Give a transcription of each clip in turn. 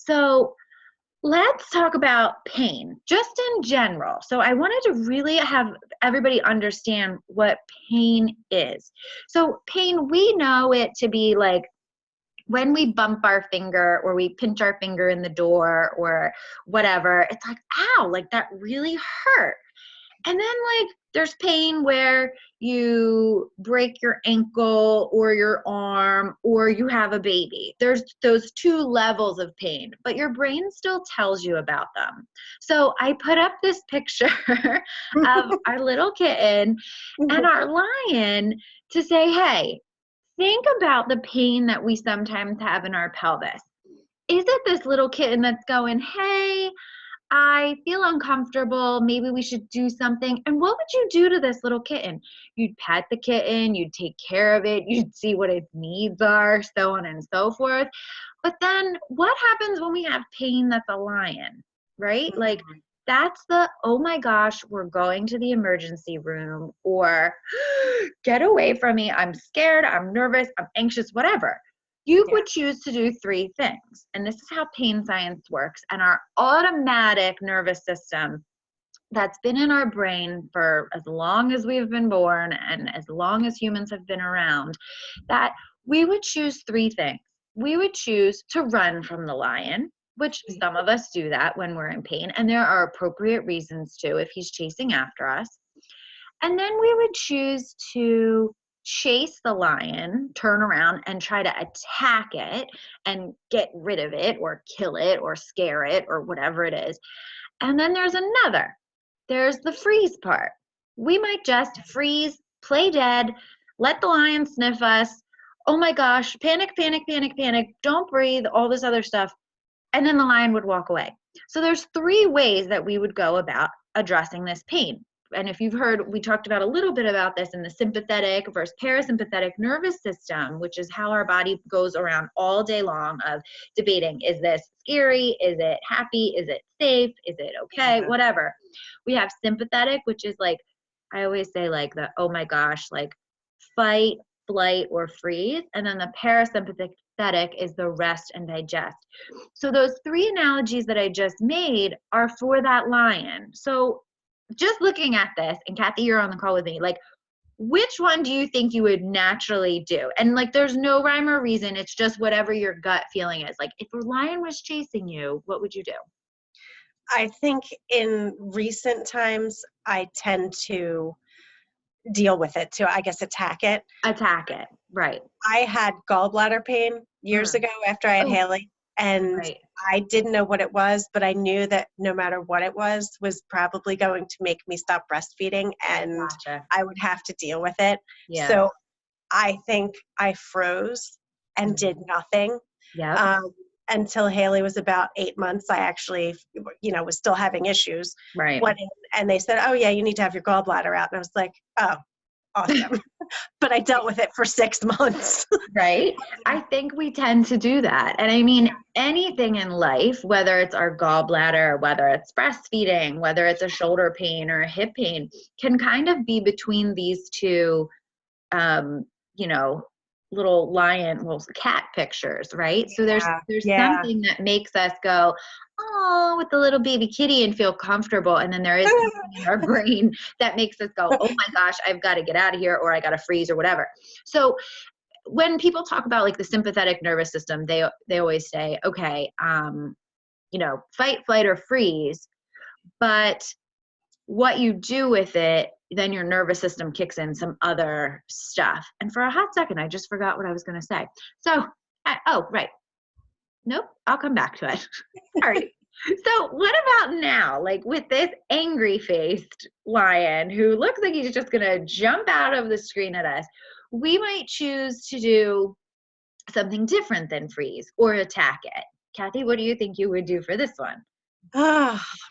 So let's talk about pain, just in general. So I wanted to really have everybody understand what pain is. So pain, we know it to be like when we bump our finger or we pinch our finger in the door or whatever, it's like, ow, like that really hurt. And then like there's pain where you break your ankle or your arm or you have a baby. There's those two levels of pain, but your brain still tells you about them. So I put up this picture of our little kitten and our lion to say, hey, think about the pain that we sometimes have in our pelvis. Is it this little kitten that's going, hey, I feel uncomfortable. Maybe we should do something. And what would you do to this little kitten? You'd pet the kitten, you'd take care of it, you'd see what its needs are, so on and so forth. But then what happens when we have pain that's a lion, right? Mm-hmm. Like that's the, oh my gosh, we're going to the emergency room, or get away from me. I'm scared, I'm nervous, I'm anxious, whatever. You would choose to do three things. And this is how pain science works. And our automatic nervous system that's been in our brain for as long as we've been born and as long as humans have been around, that we would choose three things. We would choose to run from the lion, which some of us do that when we're in pain. And there are appropriate reasons to if he's chasing after us. And then we would choose to chase the lion, turn around and try to attack it and get rid of it or kill it or scare it or whatever it is. And then there's another. There's the freeze part. We might just freeze, play dead, let the lion sniff us. Oh my gosh, panic, panic, panic, panic. Don't breathe, all this other stuff. And then the lion would walk away. So there's three ways that we would go about addressing this pain. And if you've heard, we talked about a little bit about this in the sympathetic versus parasympathetic nervous system, which is how our body goes around all day long of debating, is this scary? Is it happy? Is it safe? Is it okay? Whatever. We have sympathetic, which is like, I always say like the, oh my gosh, like fight, flight, or freeze. And then the parasympathetic is the rest and digest. So those three analogies that I just made are for that lion. So just looking at this, and Kathy, you're on the call with me, like, which one do you think you would naturally do? And like, there's no rhyme or reason. It's just whatever your gut feeling is. Like, if a lion was chasing you, what would you do? I think in recent times, I tend to deal with it, to, I guess, attack it. Attack it, right. I had gallbladder pain years ago after I had Haley. And I didn't know what it was, but I knew that no matter what it was probably going to make me stop breastfeeding, and I would have to deal with it. Yeah. So I think I froze and did nothing until Haley was about 8 months. I actually, was still having issues. Right. And they said, oh yeah, you need to have your gallbladder out. And I was like, oh, awesome. But I dealt with it for 6 months. Right. I think we tend to do that. And I mean, anything in life, whether it's our gallbladder, whether it's breastfeeding, whether it's a shoulder pain or a hip pain, can kind of be between these two, little cat pictures, right? So there's something that makes us go, oh, with the little baby kitty and feel comfortable. And then there is something in our brain that makes us go, oh my gosh, I've got to get out of here, or I got to freeze or whatever. So when people talk about like the sympathetic nervous system, they always say, okay, fight, flight, or freeze. But what you do with it, then your nervous system kicks in some other stuff. And for a hot second, I just forgot what I was going to say. So, right. Nope, I'll come back to it. All right. So what about now, like with this angry-faced lion who looks like he's just going to jump out of the screen at us? We might choose to do something different than freeze or attack it. Kathy, what do you think you would do for this one?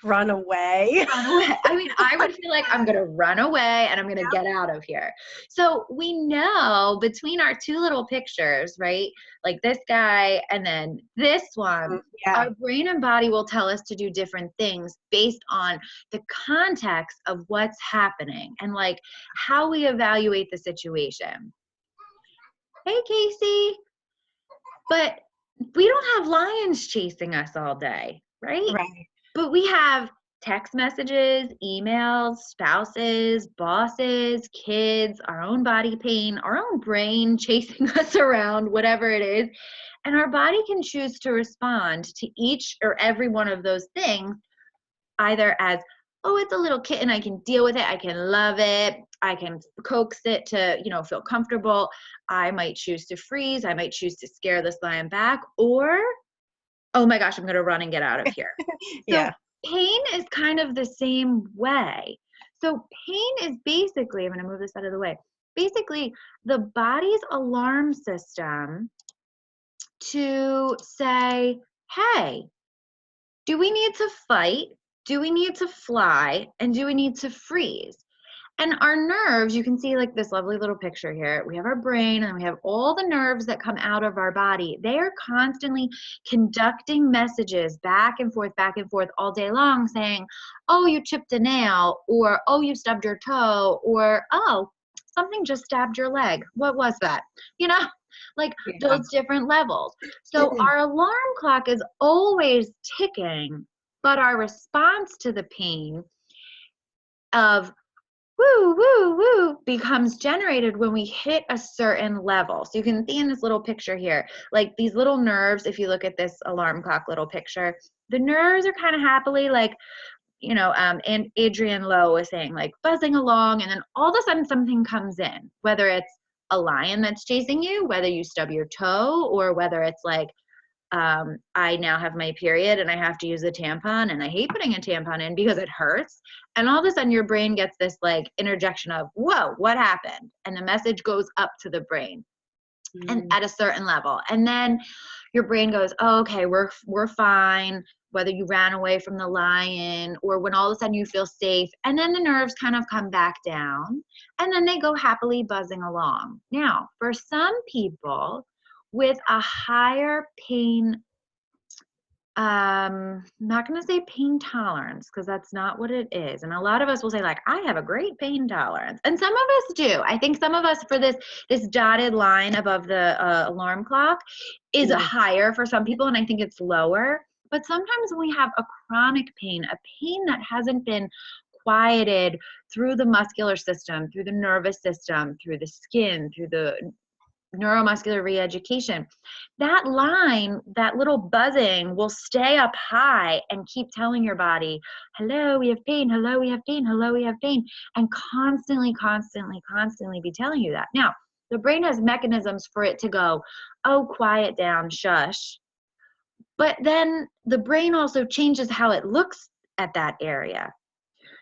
Run away. Run away. I mean, I would feel like I'm going to run away and I'm going to get out of here. So we know between our two little pictures, right? Like this guy and then this one, our brain and body will tell us to do different things based on the context of what's happening and like how we evaluate the situation. Hey, Casey. But we don't have lions chasing us all day, right? Right. But we have text messages, emails, spouses, bosses, kids, our own body pain, our own brain chasing us around, whatever it is. And our body can choose to respond to each or every one of those things, either as, oh, it's a little kitten, I can deal with it, I can love it, I can coax it to, feel comfortable. I might choose to freeze, I might choose to scare this lion back, or, oh my gosh, I'm gonna run and get out of here. So Yeah. pain is kind of the same way. So pain is basically, I'm gonna move this out of the way, basically the body's alarm system to say, hey, do we need to fight? Do we need to fly? And do we need to freeze? And our nerves, you can see like this lovely little picture here. We have our brain and we have all the nerves that come out of our body. They are constantly conducting messages back and forth all day long saying, oh, you chipped a nail, or oh, you stubbed your toe, or oh, something just stabbed your leg. What was that? Like Yeah. those different levels. So our alarm clock is always ticking, but our response to the pain of woo, woo, woo becomes generated when we hit a certain level. So you can see in this little picture here, like these little nerves, if you look at this alarm clock little picture, the nerves are kind of happily like, and Adrienne Lowe was saying, like buzzing along, and then all of a sudden something comes in, whether it's a lion that's chasing you, whether you stub your toe, or whether it's like, I now have my period and I have to use a tampon, and I hate putting a tampon in because it hurts. And all of a sudden your brain gets this like interjection of, whoa, what happened? And the message goes up to the brain and at a certain level. And then your brain goes, oh, okay, we're fine, whether you ran away from the lion or when all of a sudden you feel safe. And then the nerves kind of come back down and then they go happily buzzing along. Now, for some people with a higher pain, I'm not going to say pain tolerance because that's not what it is. And a lot of us will say like, I have a great pain tolerance. And some of us do. I think some of us for this dotted line above the alarm clock is higher for some people. And I think it's lower. But sometimes when we have a chronic pain, a pain that hasn't been quieted through the muscular system, through the nervous system, through the skin, through the neuromuscular reeducation, that line, that little buzzing will stay up high and keep telling your body, hello, we have pain, hello, we have pain, hello, we have pain, and constantly, constantly, constantly be telling you that. Now, the brain has mechanisms for it to go, oh, quiet down, shush. But then the brain also changes how it looks at that area.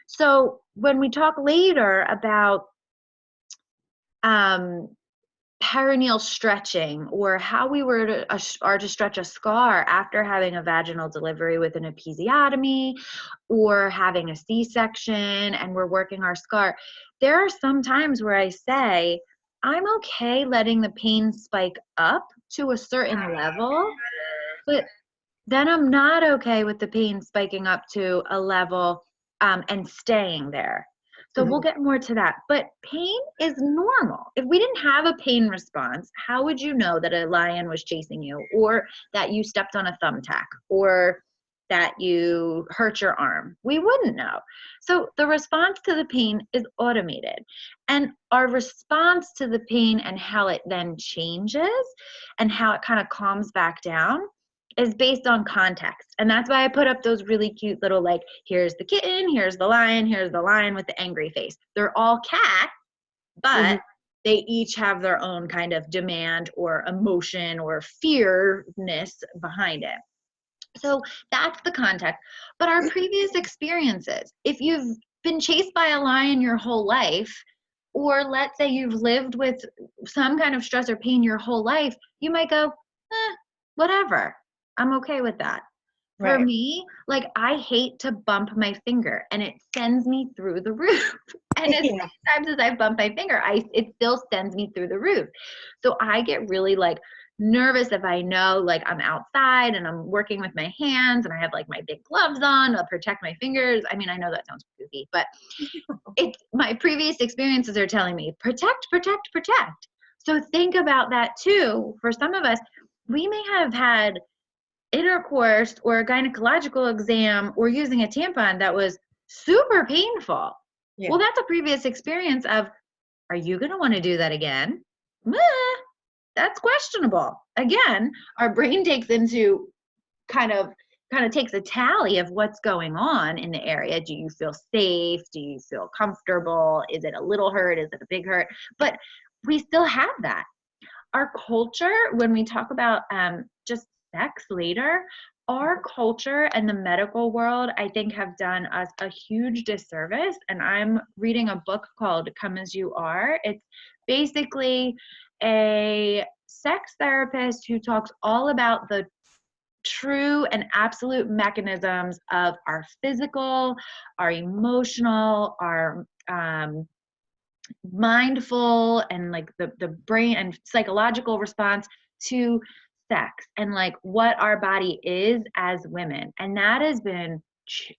So when we talk later about perineal stretching, or how we are to stretch a scar after having a vaginal delivery with an episiotomy or having a C-section and we're working our scar, there are some times where I say, I'm okay letting the pain spike up to a certain level, but then I'm not okay with the pain spiking up to a level and staying there. So we'll get more to that. But pain is normal. If we didn't have a pain response, how would you know that a lion was chasing you, or that you stepped on a thumbtack, or that you hurt your arm? We wouldn't know. So the response to the pain is automated. And our response to the pain and how it then changes and how it kind of calms back down is based on context. And that's why I put up those really cute little, like, here's the kitten, here's the lion with the angry face. They're all cats, but they each have their own kind of demand or emotion or fearness behind it. So that's the context. But our previous experiences, if you've been chased by a lion your whole life, or let's say you've lived with some kind of stress or pain your whole life, you might go, whatever. I'm okay with that. For me, like, I hate to bump my finger and it sends me through the roof. And as many times as I bump my finger, it still sends me through the roof. So I get really like nervous if I know like I'm outside and I'm working with my hands and I have like my big gloves on to protect my fingers. I mean, I know that sounds goofy, but it's my previous experiences are telling me protect, protect, protect. So think about that too. For some of us, we may have had intercourse or a gynecological exam or using a tampon that was super painful. Yeah. Well, that's a previous experience of, are you going to want to do that again? Meh, that's questionable. Again, our brain takes into kind of takes a tally of what's going on in the area. Do you feel safe? Do you feel comfortable? Is it a little hurt? Is it a big hurt? But we still have that. Our culture, when we talk about just sex later, our culture and the medical world, I think, have done us a huge disservice. And I'm reading a book called Come As You Are. It's basically a sex therapist who talks all about the true and absolute mechanisms of our physical, our emotional, our mindful, and like the brain and psychological response to sex, and like what our body is as women. And that has been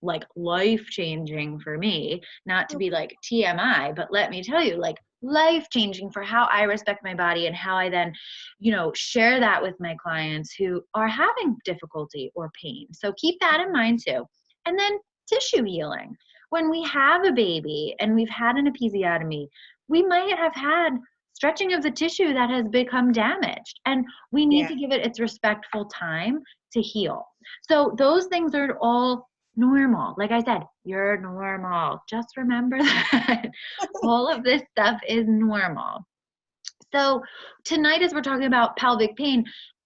like life changing for me, not to be like TMI, but let me tell you, like life changing for how I respect my body and how I then, share that with my clients who are having difficulty or pain. So keep that in mind too. And then tissue healing. When we have a baby and we've had an episiotomy, we might have had stretching of the tissue that has become damaged, and we need to give it its respectful time to heal. So those things are all normal. Like I said, you're normal. Just remember that all of this stuff is normal. So tonight, as we're talking about pelvic pain,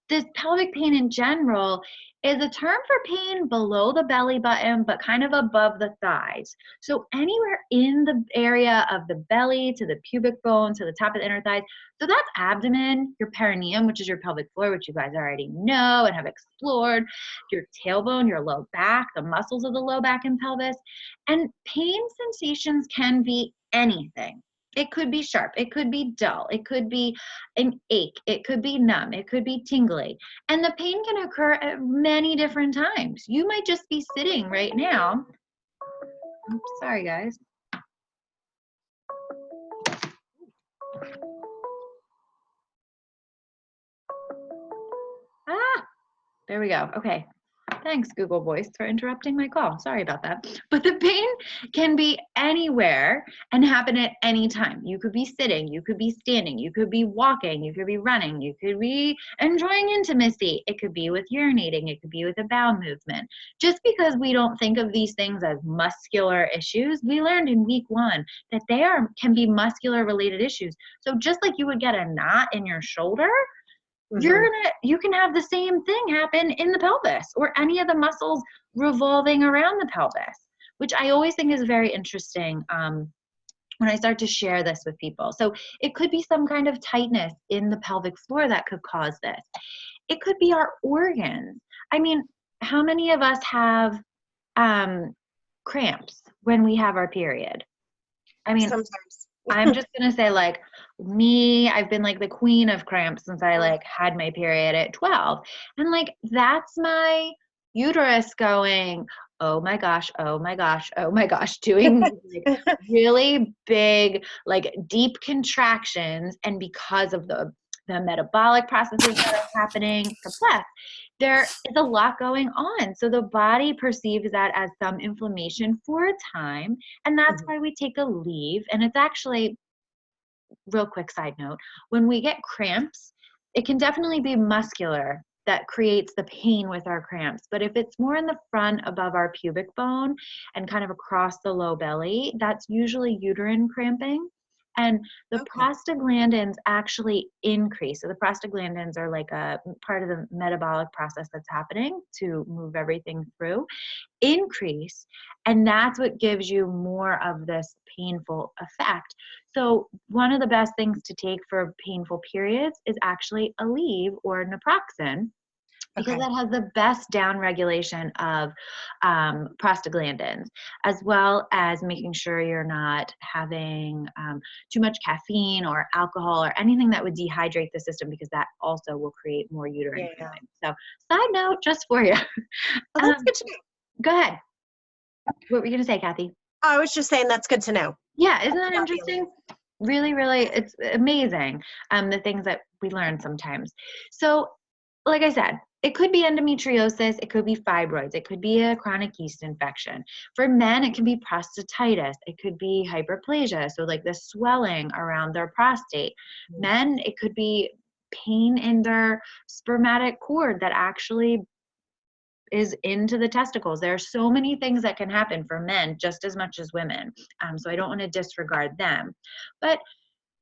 this pelvic pain in general is a term for pain below the belly button, but kind of above the thighs. So anywhere in the area of the belly to the pubic bone to the top of the inner thighs. So that's abdomen, your perineum, which is your pelvic floor, which you guys already know and have explored, your tailbone, your low back, the muscles of the low back and pelvis. And pain sensations can be anything. It could be sharp, it could be dull, it could be an ache, it could be numb, it could be tingly. And the pain can occur at many different times. You might just be sitting right now. Oops, sorry guys. There we go. Okay. Thanks, Google Voice, for interrupting my call. Sorry about that. But the pain can be anywhere and happen at any time. You could be sitting, you could be standing, you could be walking, you could be running, you could be enjoying intimacy. It could be with urinating, it could be with a bowel movement. Just because we don't think of these things as muscular issues, we learned in week 1 that can be muscular related issues. So just like you would get a knot in your shoulder, you can have the same thing happen in the pelvis or any of the muscles revolving around the pelvis, which I always think is very interesting when I start to share this with people. So it could be some kind of tightness in the pelvic floor that could cause this. It could be our organs. I mean, how many of us have cramps when we have our period? I mean, sometimes. I'm just gonna say, like, me, I've been like the queen of cramps since I like had my period at 12. And like that's my uterus going, oh my gosh, oh my gosh, oh my gosh, doing like really big, like deep contractions. And because of the metabolic processes that are happening, complex, there is a lot going on. So the body perceives that as some inflammation for a time. And that's why we take a leave. And it's actually, real quick side note, when we get cramps, it can definitely be muscular that creates the pain with our cramps. But if it's more in the front above our pubic bone and kind of across the low belly, that's usually uterine cramping. And the prostaglandins actually increase. So the prostaglandins are like a part of the metabolic process that's happening to move everything through, increase, and that's what gives you more of this painful effect. So one of the best things to take for painful periods is actually Aleve or naproxen, because that has the best down regulation of prostaglandins, as well as making sure you're not having too much caffeine or alcohol or anything that would dehydrate the system, because that also will create more uterine cramping. So side note just for you. That's good to know. Go ahead. What were you going to say, Kathy? I was just saying that's good to know. Yeah, isn't that interesting? Really, really, it's amazing, the things that we learn sometimes. So like I said, it could be endometriosis, it could be fibroids, it could be a chronic yeast infection. For men, it can be prostatitis, it could be hyperplasia, so like the swelling around their prostate. Men, it could be pain in their spermatic cord that actually is into the testicles. There are so many things that can happen for men just as much as women. So I don't want to disregard them. But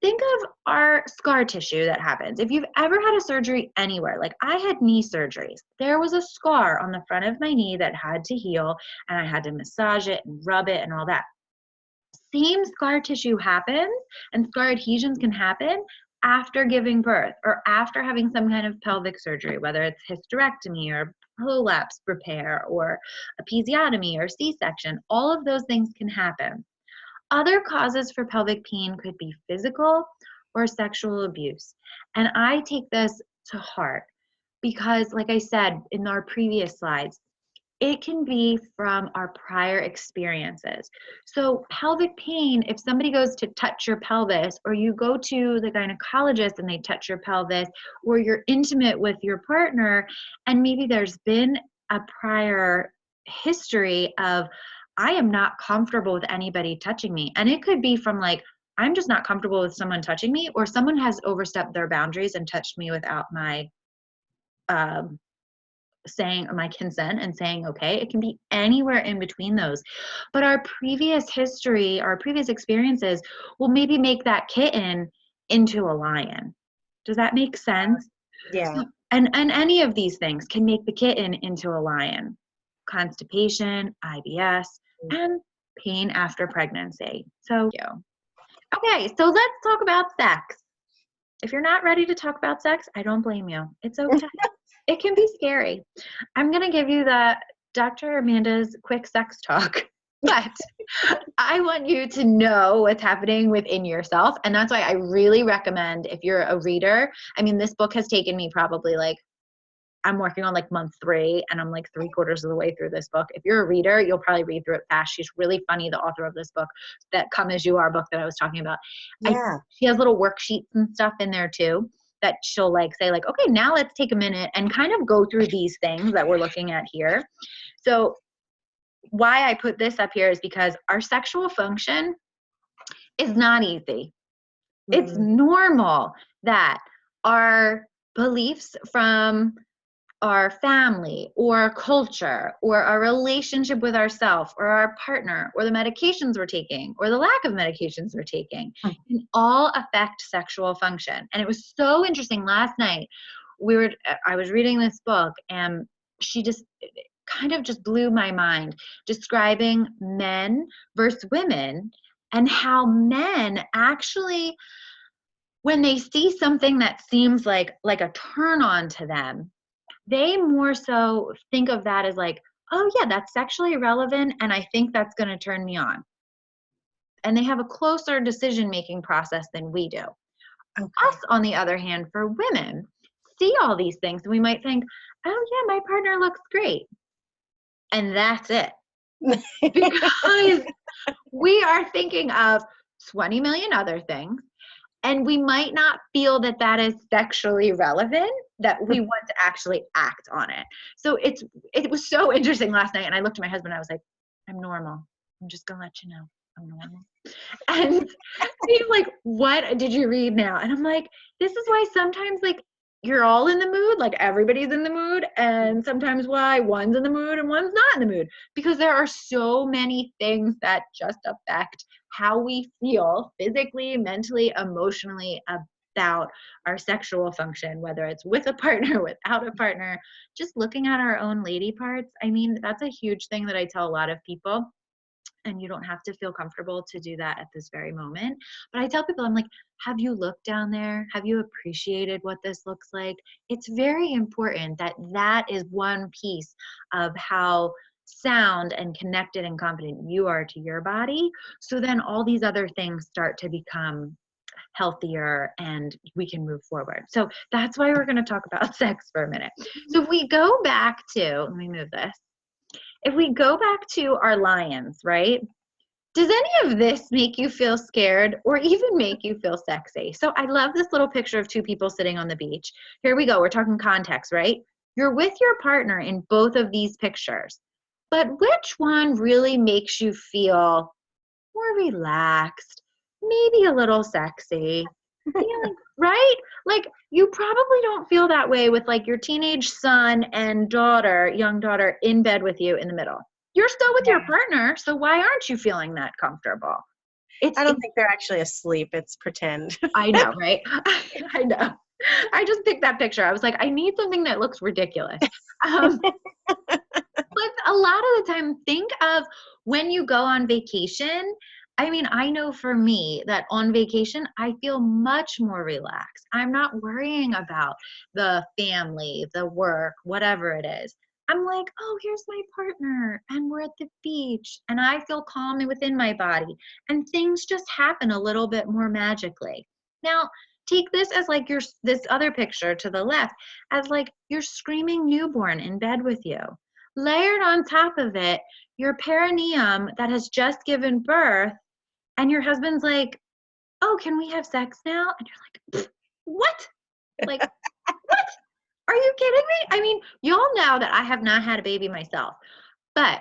think of our scar tissue that happens. If you've ever had a surgery anywhere, like I had knee surgeries, there was a scar on the front of my knee that had to heal, and I had to massage it and rub it and all that. Same scar tissue happens, and scar adhesions can happen after giving birth or after having some kind of pelvic surgery, whether it's hysterectomy or prolapse repair or episiotomy or C-section. All of those things can happen. Other causes for pelvic pain could be physical or sexual abuse. And I take this to heart because, like I said in our previous slides, it can be from our prior experiences. So pelvic pain, if somebody goes to touch your pelvis, or you go to the gynecologist and they touch your pelvis, or you're intimate with your partner, and maybe there's been a prior history of, I am not comfortable with anybody touching me. And it could be from like, I'm just not comfortable with someone touching me, or someone has overstepped their boundaries and touched me without my saying my consent and saying okay. It can be anywhere in between those, but our previous history, our previous experiences will maybe make that kitten into a lion. Does that make sense? Yeah. And any of these things can make the kitten into a lion. Constipation, IBS, and pain after pregnancy. So okay, so let's talk about sex. If you're not ready to talk about sex, I don't blame you. It's okay. It can be scary. I'm going to give you the Dr. Amanda's quick sex talk, but I want you to know what's happening within yourself. And that's why I really recommend, if you're a reader, I mean, this book has taken me probably like, I'm working on like month 3 and I'm like 3/4 of the way through this book. If you're a reader, you'll probably read through it fast. She's really funny, the author of this book, that Come As You Are book that I was talking about. Yeah. She has little worksheets and stuff in there too that she'll like say like, okay, now let's take a minute and kind of go through these things that we're looking at here. So why I put this up here is because our sexual function is not easy. It's normal that our beliefs from our family or our culture or our relationship with ourselves or our partner or the medications we're taking or the lack of medications we're taking can all affect sexual function. And it was so interesting last night. I was reading this book, and she just kind of just blew my mind, describing men versus women and how men actually, when they see something that seems like a turn on to them, they more so think of that as like, oh yeah, that's sexually relevant and I think that's going to turn me on. And they have a closer decision-making process than we do. Okay. Us, on the other hand, for women, see all these things and we might think, oh yeah, my partner looks great. And that's it. Because we are thinking of 20 million other things. And we might not feel that that is sexually relevant, that we want to actually act on it. So it was so interesting last night. And I looked at my husband and I was like, I'm normal. I'm just going to let you know I'm normal. And he's like, what did you read now? And I'm like, this is why sometimes like you're all in the mood, like everybody's in the mood. And sometimes why one's in the mood and one's not in the mood, because there are so many things that just affect how we feel physically, mentally, emotionally about our sexual function, whether it's with a partner, without a partner, just looking at our own lady parts. I mean, that's a huge thing that I tell a lot of people. And you don't have to feel comfortable to do that at this very moment. But I tell people, I'm like, have you looked down there? Have you appreciated what this looks like? It's very important that that is one piece of how sound and connected and confident you are to your body. So then all these other things start to become healthier and we can move forward. So that's why we're going to talk about sex for a minute. So if we go back to, let me move this. If we go back to our lions, right? Does any of this make you feel scared or even make you feel sexy? So I love this little picture of two people sitting on the beach. Here we go. We're talking context, right? You're with your partner in both of these pictures, but which one really makes you feel more relaxed, maybe a little sexy, feeling right? Like you probably don't feel that way with like your teenage son and daughter, young daughter in bed with you in the middle. You're still with your Yeah. partner, so why aren't you feeling that comfortable? I It's don't think they're actually asleep. It's pretend. I know, right? I know. I just picked that picture. I was like, I need something that looks ridiculous. Um, but a lot of the time, think of when you go on vacation. I mean, I know for me that on vacation, I feel much more relaxed. I'm not worrying about the family, the work, whatever it is. I'm like, oh, here's my partner, and we're at the beach, and I feel calm and within my body, and things just happen a little bit more magically. Now, take this as like your this other picture to the left as like your screaming newborn in bed with you. Layered on top of it, your perineum that has just given birth, and your husband's like, oh, can we have sex now? And you're like, what? Like, what? Are you kidding me? I mean, y'all know that I have not had a baby myself, but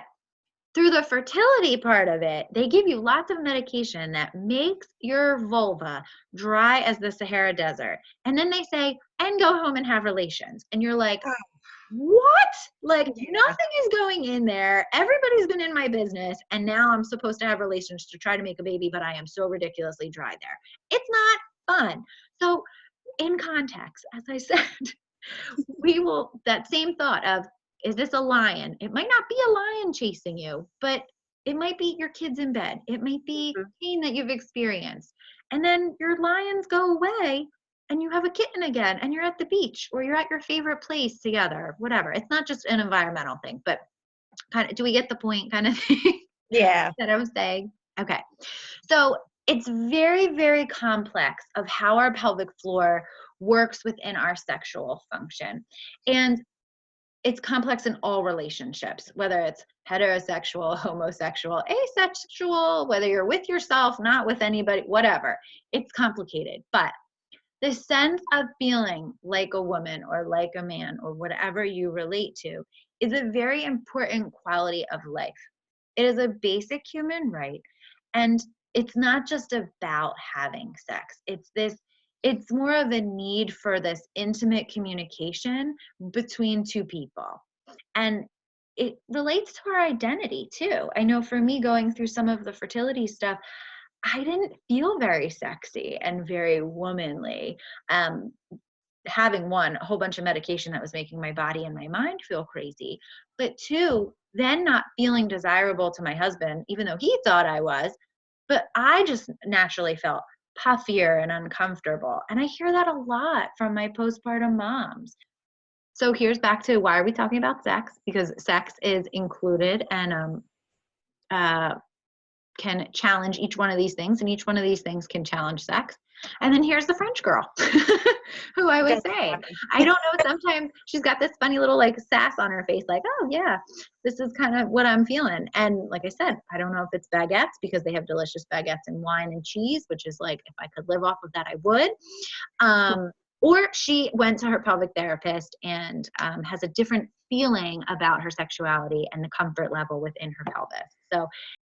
through the fertility part of it, they give you lots of medication that makes your vulva dry as the Sahara Desert. And then they say, and go home and have relations. And you're like, Oh, what? Like yeah. nothing is going in there. Everybody's been in my business. And now I'm supposed to have relations to try to make a baby, but I am so ridiculously dry there. It's not fun. So in context, as I said, we will, that same thought of, is this a lion? It might not be a lion chasing you, but it might be your kids in bed. It might be Mhm. pain that you've experienced. And then your lions go away and you have a kitten again and you're at the beach or you're at your favorite place together, whatever. It's not just an environmental thing, but kind of, do we get the point kind of thing Yeah. that I was saying? Okay. So it's very, very complex of how our pelvic floor works within our sexual function. And it's complex in all relationships, whether it's heterosexual, homosexual, asexual, whether you're with yourself, not with anybody, whatever. It's complicated. But the sense of feeling like a woman or like a man or whatever you relate to is a very important quality of life. It is a basic human right. And it's not just about having sex. It's more of a need for this intimate communication between two people. And it relates to our identity too. I know for me going through some of the fertility stuff, I didn't feel very sexy and very womanly. Um, Having one, a whole bunch of medication that was making my body and my mind feel crazy. But two, then not feeling desirable to my husband, even though he thought I was, but I just naturally felt puffier and uncomfortable. And I hear that a lot from my postpartum moms. So here's back to why are we talking about sex? Because sex is included and uh, can challenge each one of these things, and each one of these things can challenge sex. And then here's the French girl, who I was Doesn't saying, happen. I don't know, sometimes she's got this funny little like sass on her face, like, oh yeah, this is kind of what I'm feeling. And like I said, I don't know if it's baguettes because they have delicious baguettes and wine and cheese, which is like, if I could live off of that, I would. Or she went to her pelvic therapist and has a different feeling about her sexuality and the comfort level within her pelvis. So